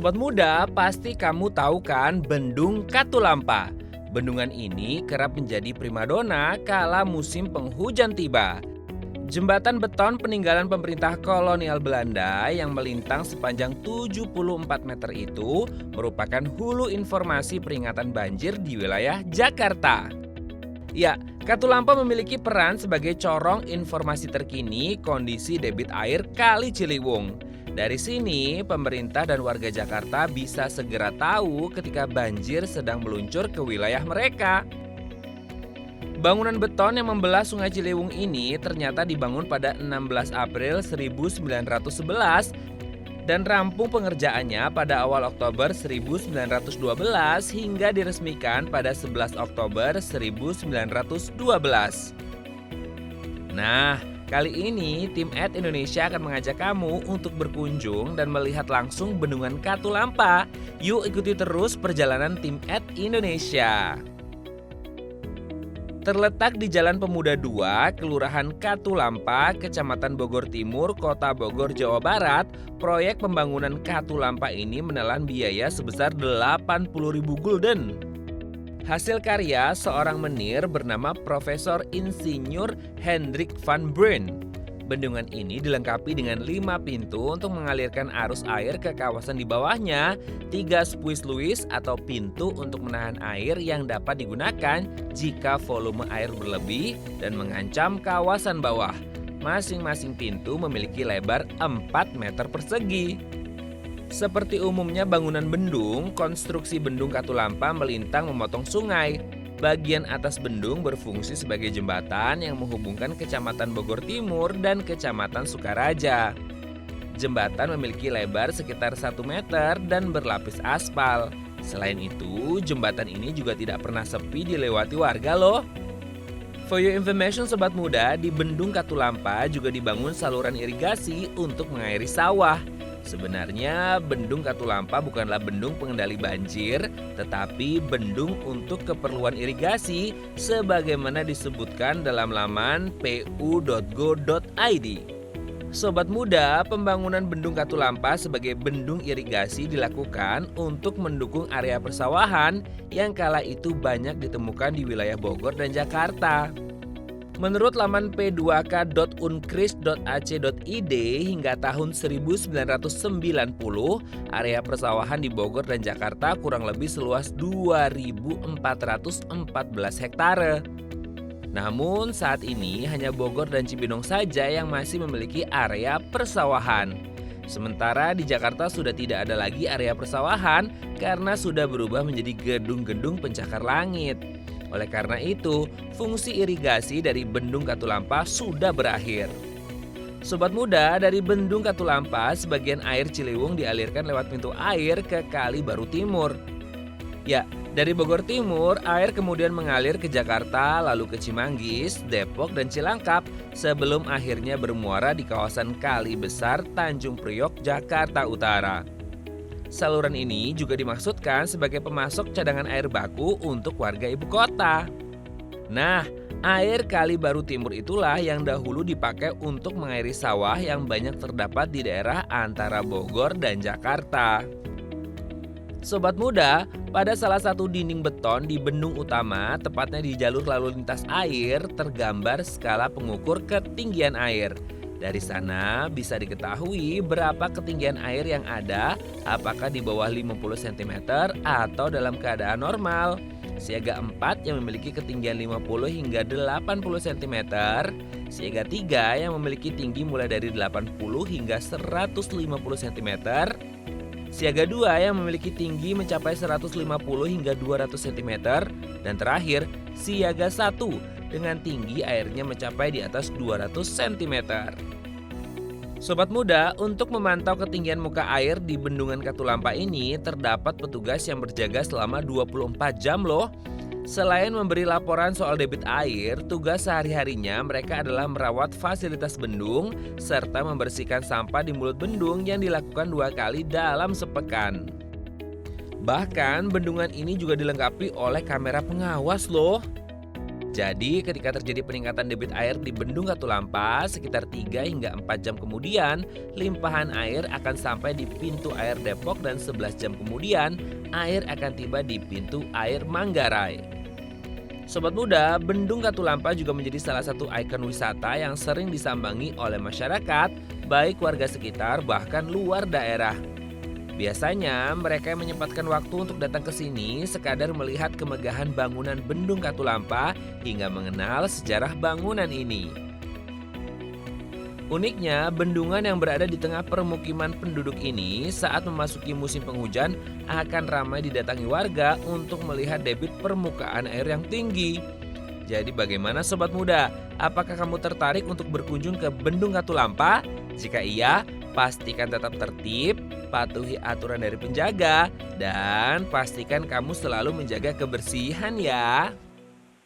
Sobat muda, pasti kamu tahu kan Bendung Katulampa. Bendungan ini kerap menjadi primadona kala musim penghujan tiba. Jembatan beton peninggalan pemerintah kolonial Belanda yang melintang sepanjang 74 meter itu merupakan hulu informasi peringatan banjir di wilayah Jakarta. Ya, Katulampa memiliki peran sebagai corong informasi terkini kondisi debit air Kali Ciliwung. Dari sini, pemerintah dan warga Jakarta bisa segera tahu ketika banjir sedang meluncur ke wilayah mereka. Bangunan beton yang membelah Sungai Ciliwung ini ternyata dibangun pada 16 April 1911 dan rampung pengerjaannya pada awal Oktober 1912 hingga diresmikan pada 11 Oktober 1912. Nah, kali ini tim Indonesia akan mengajak kamu untuk berkunjung dan melihat langsung Bendungan Katulampa. Yuk ikuti terus perjalanan tim Indonesia. Terletak di Jalan Pemuda 2, Kelurahan Katulampa, Kecamatan Bogor Timur, Kota Bogor, Jawa Barat, proyek pembangunan Katulampa ini menelan biaya sebesar 80.000 gulden. Hasil karya seorang menir bernama Profesor Insinyur Hendrik van Brun. Bendungan ini dilengkapi dengan 5 pintu untuk mengalirkan arus air ke kawasan di bawahnya, 3 sluice atau pintu untuk menahan air yang dapat digunakan jika volume air berlebih dan mengancam kawasan bawah. Masing-masing pintu memiliki lebar 4 meter persegi. Seperti umumnya bangunan bendung, konstruksi Bendung Katulampa melintang memotong sungai. Bagian atas bendung berfungsi sebagai jembatan yang menghubungkan Kecamatan Bogor Timur dan Kecamatan Sukaraja. Jembatan memiliki lebar sekitar 1 meter dan berlapis aspal. Selain itu, jembatan ini juga tidak pernah sepi dilewati warga loh. For your information sobat muda, di Bendung Katulampa juga dibangun saluran irigasi untuk mengairi sawah. Sebenarnya Bendung Katulampa bukanlah bendung pengendali banjir, tetapi bendung untuk keperluan irigasi sebagaimana disebutkan dalam laman pu.go.id. Sobat muda, pembangunan Bendung Katulampa sebagai bendung irigasi dilakukan untuk mendukung area persawahan yang kala itu banyak ditemukan di wilayah Bogor dan Jakarta. Menurut laman p2k.unkris.ac.id hingga tahun 1990, area persawahan di Bogor dan Jakarta kurang lebih seluas 2.414 hektare. Namun saat ini hanya Bogor dan Cibinong saja yang masih memiliki area persawahan. Sementara di Jakarta sudah tidak ada lagi area persawahan karena sudah berubah menjadi gedung-gedung pencakar langit. Oleh karena itu, fungsi irigasi dari Bendung Katulampa sudah berakhir. Sobat muda, dari Bendung Katulampa, sebagian air Ciliwung dialirkan lewat pintu air ke Kali Baru Timur. Ya, dari Bogor Timur, air kemudian mengalir ke Jakarta, lalu ke Cimanggis, Depok, dan Cilangkap, sebelum akhirnya bermuara di kawasan Kali Besar, Tanjung Priok, Jakarta Utara. Saluran ini juga dimaksudkan sebagai pemasok cadangan air baku untuk warga ibu kota. Nah, air Kali Baru Timur itulah yang dahulu dipakai untuk mengairi sawah yang banyak terdapat di daerah antara Bogor dan Jakarta. Sobat muda, pada salah satu dinding beton di bendung utama, tepatnya di jalur lalu lintas air, tergambar skala pengukur ketinggian air. Dari sana bisa diketahui berapa ketinggian air yang ada, apakah di bawah 50 cm atau dalam keadaan normal. Siaga 4 yang memiliki ketinggian 50 hingga 80 cm, siaga 3 yang memiliki tinggi mulai dari 80 hingga 150 cm, siaga 2 yang memiliki tinggi mencapai 150 hingga 200 cm, dan terakhir siaga 1 dengan tinggi airnya mencapai di atas 200 cm. Sobat muda, untuk memantau ketinggian muka air di Bendungan Katulampa ini terdapat petugas yang berjaga selama 24 jam loh. Selain memberi laporan soal debit air, tugas sehari-harinya mereka adalah merawat fasilitas bendung serta membersihkan sampah di mulut bendung yang dilakukan 2 kali dalam sepekan. Bahkan bendungan ini juga dilengkapi oleh kamera pengawas loh. Jadi ketika terjadi peningkatan debit air di Bendung Katulampa sekitar 3 hingga 4 jam kemudian, limpahan air akan sampai di pintu air Depok dan 11 jam kemudian, air akan tiba di pintu air Manggarai. Sobat muda, Bendung Katulampa juga menjadi salah satu ikon wisata yang sering disambangi oleh masyarakat, baik warga sekitar bahkan luar daerah. Biasanya mereka yang menyempatkan waktu untuk datang ke sini sekadar melihat kemegahan bangunan Bendung Katulampa hingga mengenal sejarah bangunan ini. Uniknya, bendungan yang berada di tengah permukiman penduduk ini saat memasuki musim penghujan akan ramai didatangi warga untuk melihat debit permukaan air yang tinggi. Jadi bagaimana sobat muda? Apakah kamu tertarik untuk berkunjung ke Bendung Katulampa? Jika iya, pastikan tetap tertib, patuhi aturan dari penjaga, dan pastikan kamu selalu menjaga kebersihan ya.